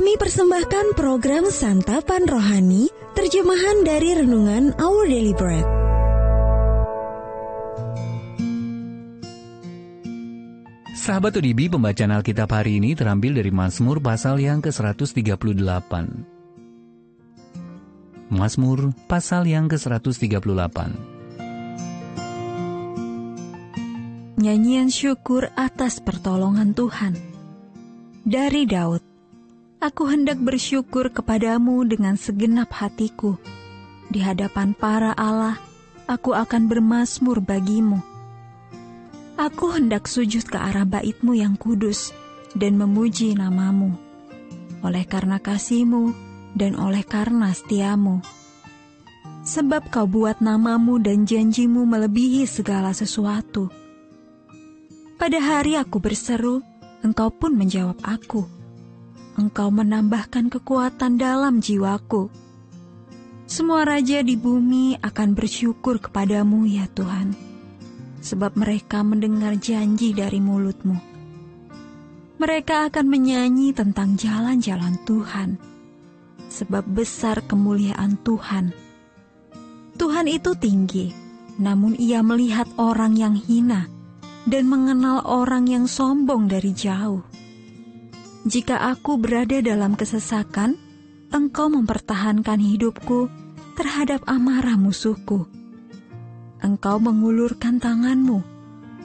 Kami persembahkan program Santapan Rohani, terjemahan dari Renungan Our Daily Bread. Sahabat ODB, pembacaan Alkitab hari ini terambil dari Mazmur pasal yang ke-138. Mazmur pasal yang ke-138. Nyanyian syukur atas pertolongan Tuhan. Dari Daud. Aku hendak bersyukur kepadamu dengan segenap hatiku. Di hadapan para Allah, aku akan bermazmur bagimu. Aku hendak sujud ke arah bait-Mu yang kudus dan memuji nama-Mu. Oleh karena kasih-Mu dan oleh karena setia-Mu. Sebab Kau buat nama-Mu dan janji-Mu melebihi segala sesuatu. Pada hari aku berseru, Engkau pun menjawab aku. Engkau menambahkan kekuatan dalam jiwaku. Semua raja di bumi akan bersyukur kepadamu ya Tuhan, sebab mereka mendengar janji dari mulut-Mu. Mereka akan menyanyi tentang jalan-jalan Tuhan, sebab besar kemuliaan Tuhan. Tuhan itu tinggi, namun Ia melihat orang yang hina dan mengenal orang yang sombong dari jauh. Jika aku berada dalam kesesakan, Engkau mempertahankan hidupku terhadap amarah musuhku. Engkau mengulurkan tangan-Mu,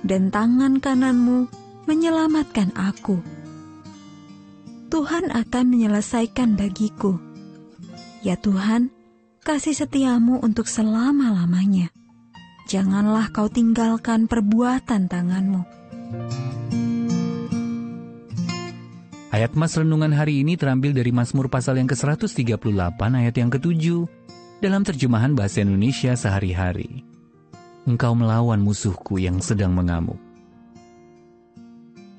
dan tangan kanan-Mu menyelamatkan aku. Tuhan akan menyelesaikan bagiku. Ya Tuhan, kasih setia-Mu untuk selama-lamanya. Janganlah Kau tinggalkan perbuatan tangan-Mu. Ayat Mas renungan hari ini terambil dari Mazmur pasal yang ke-138 ayat yang ke-7 dalam terjemahan bahasa Indonesia sehari-hari. Engkau melawan musuhku yang sedang mengamuk.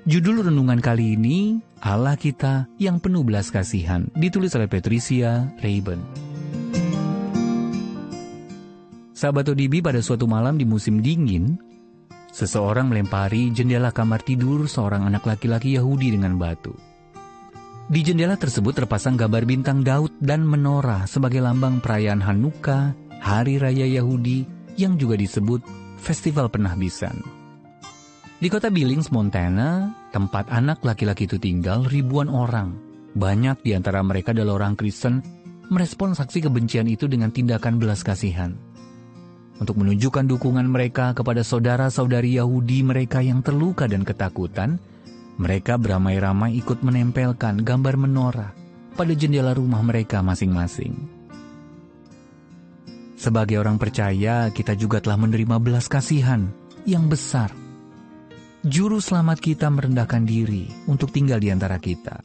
Judul renungan kali ini, Allah kita yang penuh belas kasihan, ditulis oleh Patricia Rayburn. Sahabat ODB, pada suatu malam di musim dingin, seseorang melempari jendela kamar tidur seorang anak laki-laki Yahudi dengan batu. Di jendela tersebut terpasang gambar bintang Daud dan menorah sebagai lambang perayaan Hanukkah, Hari Raya Yahudi yang juga disebut Festival Penahbisan. Di kota Billings, Montana, tempat anak laki-laki itu tinggal, ribuan orang. Banyak di antara mereka adalah orang Kristen, merespons aksi kebencian itu dengan tindakan belas kasihan. Untuk menunjukkan dukungan mereka kepada saudara-saudari Yahudi mereka yang terluka dan ketakutan, mereka beramai-ramai ikut menempelkan gambar menorah pada jendela rumah mereka masing-masing. Sebagai orang percaya, kita juga telah menerima belas kasihan yang besar. Juru selamat kita merendahkan diri untuk tinggal di antara kita.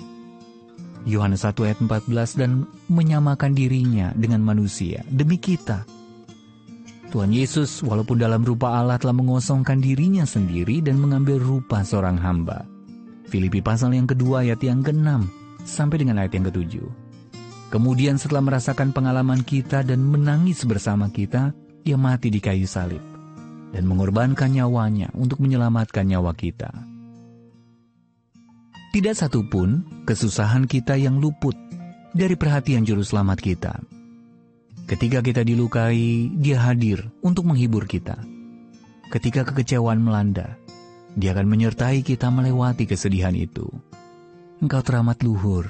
Yohanes 1 ayat 14, dan menyamakan dirinya dengan manusia demi kita. Tuhan Yesus walaupun dalam rupa Allah telah mengosongkan dirinya sendiri dan mengambil rupa seorang hamba. Filipi pasal yang kedua ayat yang ke-6 sampai dengan ayat yang ke-7. Kemudian setelah merasakan pengalaman kita dan menangis bersama kita, Ia mati di kayu salib dan mengorbankan nyawanya untuk menyelamatkan nyawa kita. Tidak satupun kesusahan kita yang luput dari perhatian Juru Selamat kita. Ketika kita dilukai, Dia hadir untuk menghibur kita. Ketika kekecewaan melanda, Dia akan menyertai kita melewati kesedihan itu. Engkau teramat luhur,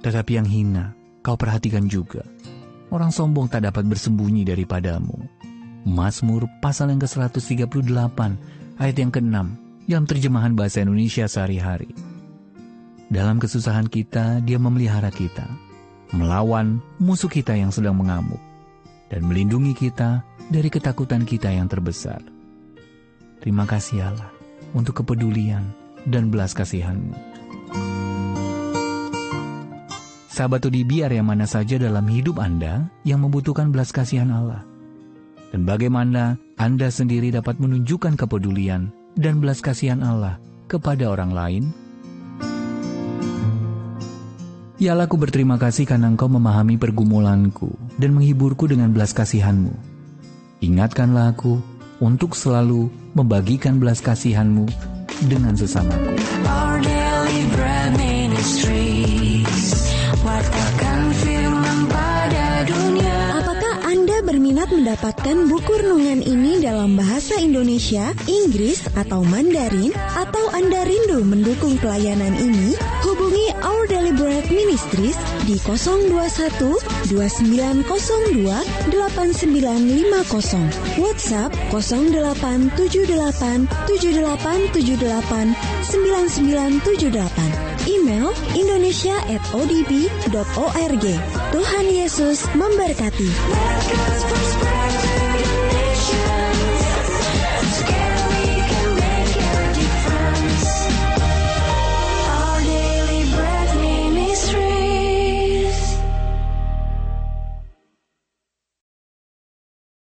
tetapi yang hina Kau perhatikan juga. Orang sombong tak dapat bersembunyi daripadamu. Mazmur pasal yang ke-138 ayat yang ke-6 dalam terjemahan bahasa Indonesia sehari-hari. Dalam kesusahan kita, Dia memelihara kita, melawan musuh kita yang sedang mengamuk, dan melindungi kita dari ketakutan kita yang terbesar. Terima kasih Allah untuk kepedulian dan belas kasihan-Mu. Sahabat ODB, area mana saja dalam hidup Anda yang membutuhkan belas kasihan Allah? Dan bagaimana Anda sendiri dapat menunjukkan kepedulian dan belas kasihan Allah kepada orang lain? Ya Allah, aku berterima kasih karena Engkau memahami pergumulanku dan menghiburku dengan belas kasihan-Mu. Ingatkanlah aku untuk selalu membagikan belas kasihan-Mu dengan sesamaku. Our Daily Bread Ministries, wartakan firman pada dunia. Apakah Anda berminat mendapatkan buku renungan ini dalam bahasa Indonesia, Inggris, atau Mandarin? Atau Anda rindu mendukung pelayanan ini? Hubungi Our Daily Bread Ministries di 021 2902 8950, WhatsApp 0878 7878 9978, email indonesia@odb.org. Tuhan Yesus memberkati. Let God's first